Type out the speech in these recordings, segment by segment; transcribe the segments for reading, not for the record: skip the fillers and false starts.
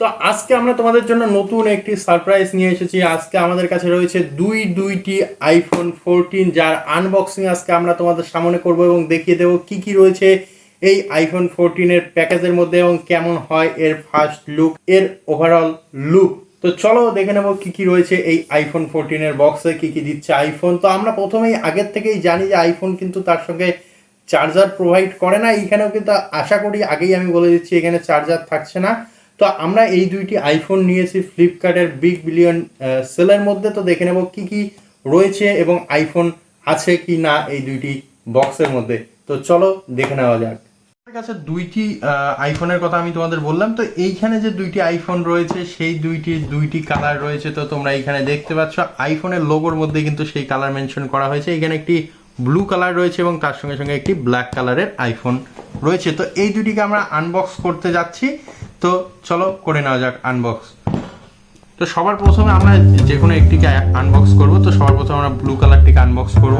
তো আজকে আমরা তোমাদের জন্য নতুন একটি সারপ্রাইজ নিয়ে এসেছি। আজকে আমাদের কাছে রয়েছে দুইটি আইফোন 14 যার আনবক্সিং আজকে আমরা তোমাদের সামনে করব এবং দেখিয়ে দেবো কি কি রয়েছে এই আইফোন 14 এর প্যাকেজের মধ্যে এবং কেমন হয় এর ফার্স্ট লুক, এর ওভারঅল লুক। তো চলো দেখে নেবো কি কি রয়েছে এই আইফোন 14 এর বক্সে, কি কি দিচ্ছে আইফোন। তো আমরা প্রথমেই আগের থেকেই জানি যে আইফোন কিন্তু তার সঙ্গে চার্জার প্রোভাইড করে না। এইখানেও কিন্তু আশা করি আগেই আমি বলে দিচ্ছি এখানে চার্জার থাকছে না। তো আমরা এই দুইটি আইফোন নিয়েছি ফ্লিপকার্টের বিগ বিলিয়ন সেলের মধ্যে। তো দেখে নেব কি কি রয়েছে এবং আইফোন আছে কি না এই দুইটি বক্সের মধ্যে। তো চলো দেখে নেওয়া যাক। আমার কাছে দুইটি আইফোনের কথা আমি তোমাদের বললাম। তো এইখানে যে দুইটি আইফোন রয়েছে সেই দুইটি কালার রয়েছে। তো তোমরা এইখানে দেখতে পাচ্ছ আইফোনের লোগোর মধ্যে কিন্তু সেই কালার মেনশন করা হয়েছে। এখানে একটি ব্লু কালার রয়েছে এবং তার সঙ্গে সঙ্গে একটি ব্ল্যাক কালারের আইফোন রয়েছে। তো এই দুটিকে আমরা আনবক্স করতে যাচ্ছি। তো চলো করে নেওয়া যাক আনবক্স। তো সবার প্রথমে আমরা যে কোনো একটিকে আনবক্স করব। তো সবার প্রথমে আমরা ব্লু কালারটিকে আনবক্স করব।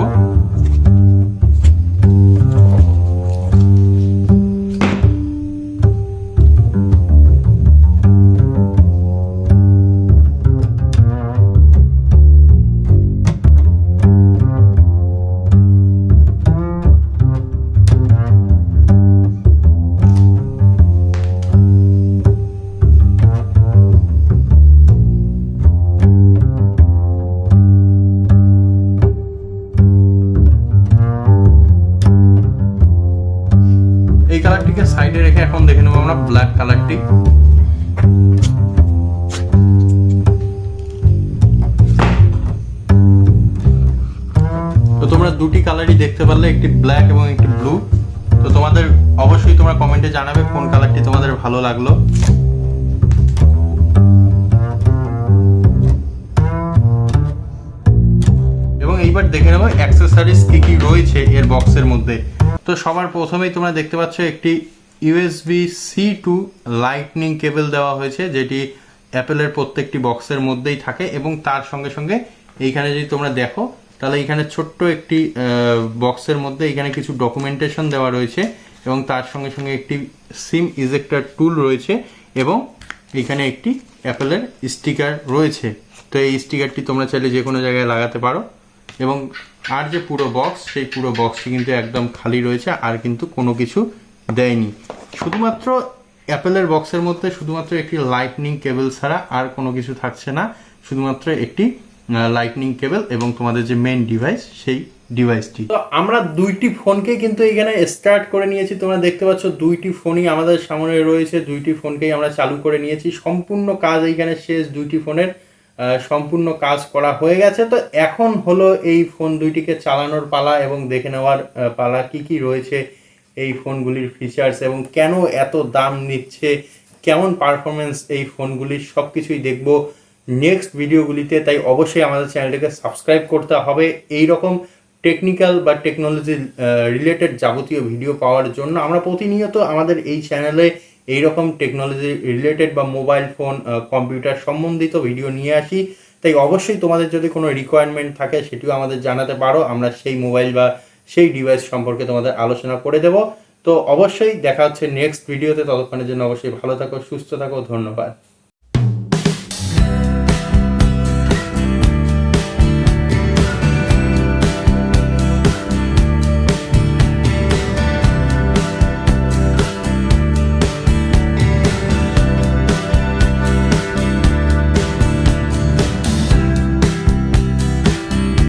এই কালারটিকে সাইডে রেখে এখন দেখে নেবো আমরা ব্ল্যাক কালারটি। তো তোমরা দুটি কালারই দেখতে পারলে, একটি ব্ল্যাক এবং একটি ব্লু। তো তোমাদের অবশ্যই তোমরা কমেন্টে জানাবে কোন কালারটি তোমাদের ভালো লাগলো। এবং এইবার দেখে নেবো অ্যাক্সেসরিজ কি কি রয়েছে এর বক্সের মধ্যে। তো সবার প্রথমেই তোমরা দেখতে পাচ্ছ একটি USB-C to লাইটনিং কেবল দেওয়া হয়েছে, যেটি অ্যাপেলের প্রত্যেকটি বক্সের মধ্যেই থাকে। এবং তার সঙ্গে সঙ্গে এইখানে যদি তোমরা দেখো তাহলে এইখানে ছোট্ট একটি বক্সের মধ্যে এইখানে কিছু ডকুমেন্টেশন দেওয়া রয়েছে এবং তার সঙ্গে সঙ্গে একটি সিম ইজেক্টর টুল রয়েছে এবং এইখানে একটি অ্যাপেলের স্টিকার রয়েছে। তো এই স্টিকারটি তোমরা চাইলে যে কোনো জায়গায় লাগাতে পারো। এবং আর যে পুরো বক্স, সেই পুরো বক্সটি কিন্তু একদম খালি রয়েছে, আর কিন্তু কোনো কিছু দেয়নি। শুধুমাত্র অ্যাপেলের বক্সের মধ্যে শুধুমাত্র একটি লাইটনিং কেবল ছাড়া আর কোনো কিছু থাকছে না। শুধুমাত্র একটি লাইটনিং কেবল এবং তোমাদের যে মেইন ডিভাইস সেই ডিভাইসটি। তো আমরা দুইটি ফোনকে কিন্তু এখানে স্টার্ট করে নিয়েছি। তোমরা দেখতে পাচ্ছ দুইটি ফোনই আমাদের সামনে রয়েছে, দুইটি ফোনকেই আমরা চালু করে নিয়েছি। সম্পূর্ণ কাজ এইখানে শেষ, দুইটি ফোনের সম্পূর্ণ কাজ করা হয়ে গেছে। তো এখন হলো এই ফোন দুইটিকে চালানোর পালা এবং দেখে নেওয়ার পালা কি কি রয়েছে এই ফোনগুলির ফিচার্স এবং কেন এত দাম নিচ্ছে, কেমন পারফরমেন্স এই ফোনগুলির, সব কিছুই দেখবো নেক্সট ভিডিওগুলিতে। তাই অবশ্যই আমাদের চ্যানেলটাকে সাবস্ক্রাইব করতে হবে এই রকম টেকনিক্যাল বা টেকনোলজি রিলেটেড যাবতীয় ভিডিও পাওয়ার জন্য। আমরা প্রতিনিয়ত আমাদের এই চ্যানেলে এইরকম টেকনোলজি রিলেটেড বা মোবাইল ফোন, কম্পিউটার সম্বন্ধিত ভিডিও নিয়ে আসি। তাই অবশ্যই তোমাদের যদি কোনো রিকোয়ারমেন্ট থাকে সেটিও আমাদের জানাতে পারো, আমরা সেই মোবাইল বা সেই ডিভাইস সম্পর্কে তোমাদের আলোচনা করে দেব। তো অবশ্যই দেখা হচ্ছে নেক্সট ভিডিওতে। ততক্ষণের জন্য অবশ্যই ভালো থাকো, সুস্থ থাকো, ধন্যবাদ।